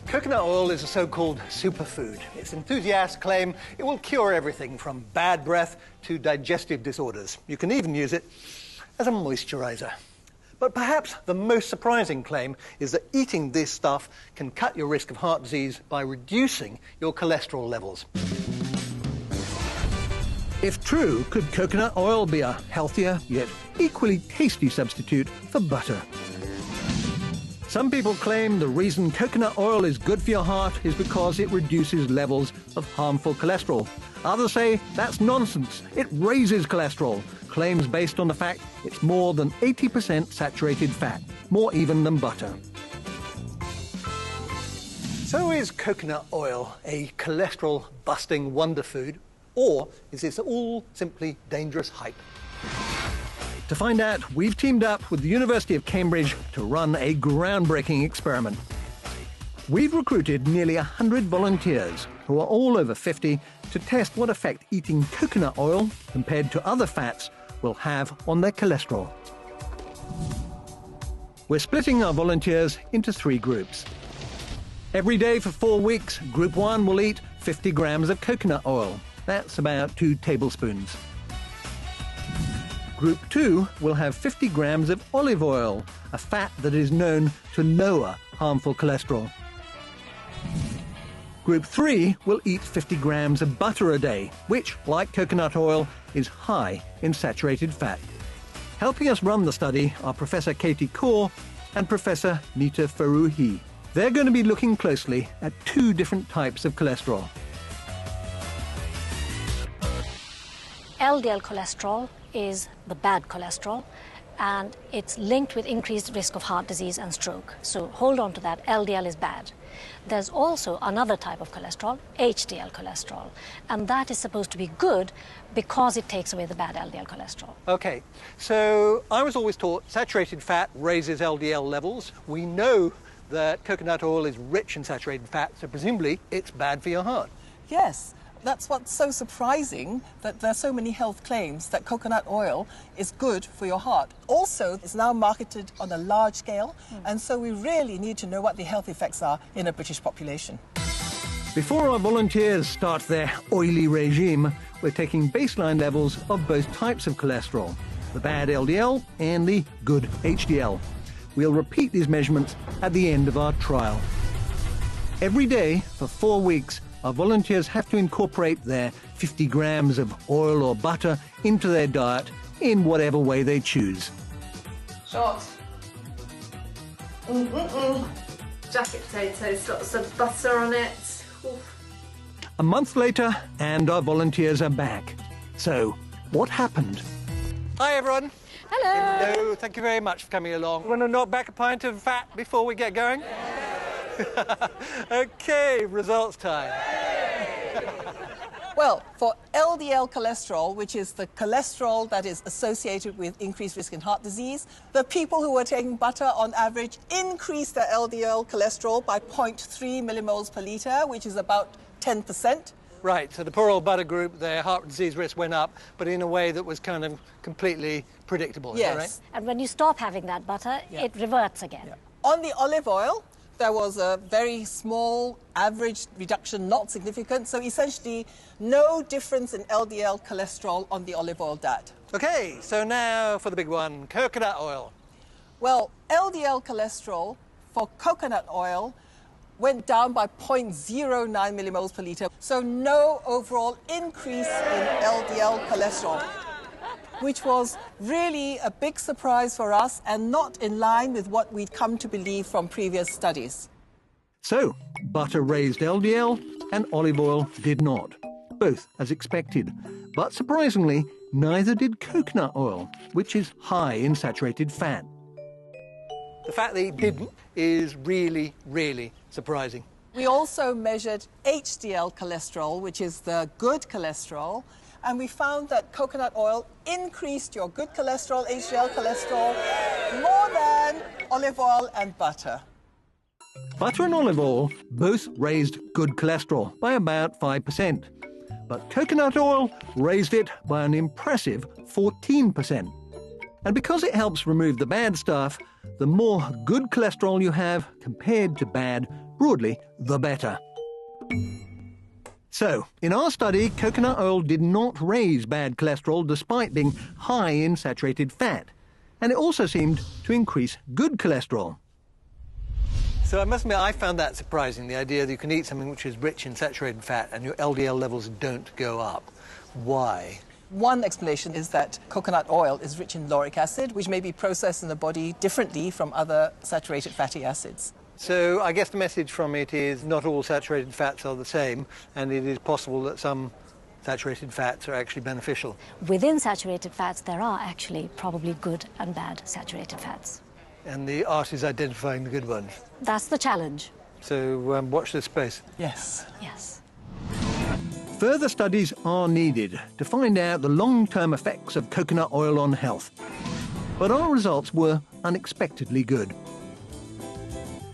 Coconut oil is a so-called superfood. Its enthusiasts claim it will cure everything from bad breath to digestive disorders. You can even use it as a moisturizer. But perhaps the most surprising claim is that eating this stuff can cut your risk of heart disease by reducing your cholesterol levels. If true, could coconut oil be a healthier yet equally tasty substitute for butter? Some people claim the reason coconut oil is good for your heart is because it reduces levels of harmful cholesterol. Others say that's nonsense. It raises cholesterol. Claims based on the fact it's more than 80% saturated fat, more even than butter. So is coconut oil a cholesterol-busting wonder food, or is this all simply dangerous hype? To find out, we've teamed up with the University of Cambridge to run a groundbreaking experiment. We've recruited nearly 100 volunteers, who are all over 50, to test what effect eating coconut oil, compared to other fats, will have on their cholesterol. We're splitting our volunteers into 3 groups. Every day for 4 weeks, Group 1 will eat 50 grams of coconut oil. That's about 2 tablespoons. Group 2 will have 50 grams of olive oil, a fat that is known to lower harmful cholesterol. Group 3 will eat 50 grams of butter a day, which, like coconut oil, is high in saturated fat. Helping us run the study are Professor Katie Kaur and Professor Nita Faruhi. They're going to be looking closely at 2 different types of cholesterol. LDL cholesterol is the bad cholesterol, and it's linked with increased risk of heart disease and stroke. So hold on to that, LDL is bad. There's also another type of cholesterol, HDL cholesterol, and that is supposed to be good because it takes away the bad LDL cholesterol. Okay, so I was always taught saturated fat raises LDL levels. We know that coconut oil is rich in saturated fat, so presumably it's bad for your heart. Yes. That's what's so surprising, that there are so many health claims that coconut oil is good for your heart. Also, it's now marketed on a large scale, and so we really need to know what the health effects are in a British population. Before our volunteers start their oily regime, we're taking baseline levels of both types of cholesterol, the bad LDL and the good HDL. We'll repeat these measurements at the end of our trial. Every day for 4 weeks, our volunteers have to incorporate their 50 grams of oil or butter into their diet in whatever way they choose. Shot. Jacket potatoes, lots of butter on it. Oof. A month later, and our volunteers are back. So, what happened? Hi, everyone. Hello. Hello. Thank you very much for coming along. Want to knock back a pint of fat before we get going? OK, results time. Well, for LDL cholesterol, which is the cholesterol that is associated with increased risk in heart disease, the people who were taking butter on average increased their LDL cholesterol by 0.3 millimoles per litre, which is about 10%. Right, so the poor old butter group, their heart disease risk went up, but in a way that was kind of completely predictable, is that right? And when you stop having that butter, it reverts again. Yeah. On the olive oil, there was a very small average reduction, not significant, so essentially no difference in LDL cholesterol on the olive oil diet. OK, so now for the big one, coconut oil. Well, LDL cholesterol for coconut oil went down by 0.09 millimoles per litre, so no overall increase in LDL cholesterol, which was really a big surprise for us and not in line with what we'd come to believe from previous studies. So, butter raised LDL and olive oil did not, both as expected. But surprisingly, neither did coconut oil, which is high in saturated fat. The fact that it didn't is really, really surprising. We also measured HDL cholesterol, which is the good cholesterol, and we found that coconut oil increased your good cholesterol, HDL cholesterol, more than olive oil and butter. Butter and olive oil both raised good cholesterol by about 5%, but coconut oil raised it by an impressive 14%. And because it helps remove the bad stuff, the more good cholesterol you have compared to bad, Broadly, the better. So, in our study, coconut oil did not raise bad cholesterol despite being high in saturated fat. And it also seemed to increase good cholesterol. So I must admit, I found that surprising, the idea that you can eat something which is rich in saturated fat and your LDL levels don't go up. Why? One explanation is that coconut oil is rich in lauric acid, which may be processed in the body differently from other saturated fatty acids. So I guess the message from it is not all saturated fats are the same, and it is possible that some saturated fats are actually beneficial. Within saturated fats, there are actually probably good and bad saturated fats. And the art is identifying the good ones. That's the challenge. So watch this space. Yes. Yes. Further studies are needed to find out the long-term effects of coconut oil on health. But our results were unexpectedly good.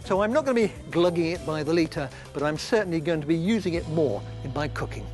So I'm not going to be glugging it by the litre, but I'm certainly going to be using it more in my cooking.